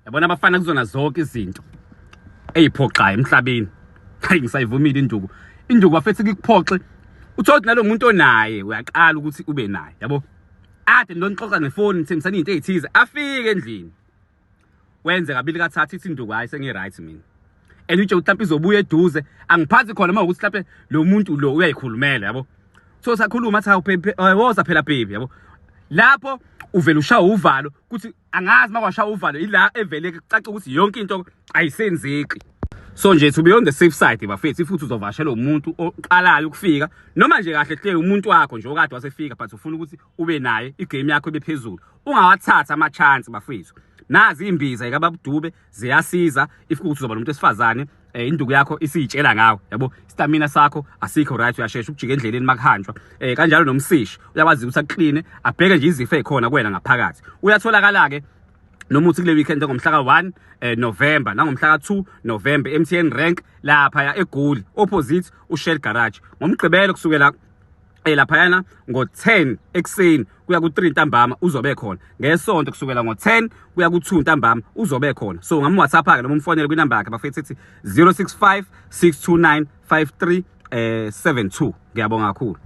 yabona abafana kuzona zonke izinto eziphoqayo emhlabeni. Hayi ngisayivumile induku bafethi kukuphoxe uthothi nalo muntu onaye uyaqala ukuthi ube naye yabo. Ade ndonixoxa ngefoni ngithengisana izinto ezithize afike endlini wenze kabili kathathu ithi induku hayi sengi right mina. And utsho mhlawumbe izobuya eduze angiphathi khona mawukuthi mhlawumbe lo muntu lo uyayikhulumela yabo. So sakhuluma athi woza phela baby yabo. Lapho uvela ushaya uvalo ukuthi angazi makwashaya uvalo ila evele kucaca ukuthi yonke into ayisenzeki. So nje to be on the safe side bafethu futhi uzovashela umuntu oqalayo ukufika noma nje kahle hle umuntu wakho nje okade wasefika but ufuna ukuthi ube naye igame yakho ebephezulu ungawathatha ama chance bafethu. Nazi imbiza ekababudube ziyasiza if ukuthi uzoba nomuntu esifazane induku yakho isitshela ngawe yabo. Stamina sakho asikho right uyashesha ukujika endleleni makuhanjwa kanjalo nomsishi uyakwazi ukuthi akline abheke nje izifo ezikhona kuwena ngaphakathi. Uyatholakala ke noma uthi kule weekend ngomhla ka1 November nangomhla ka2 November MTN rank lapha ya eGoli opposite uShell garage ngomgqibelo kusukela lapha yana ngo10 ekseni kuya ku3 ntambama uzobe khona. Ngesonto kusukela ngo10 kuya ku2 ntambama uzobe khona. So ngam WhatsApp ake noma umfonele kwinamba yakhe bafethu ethi 065 629 5372. Ngiyabonga kakhulu.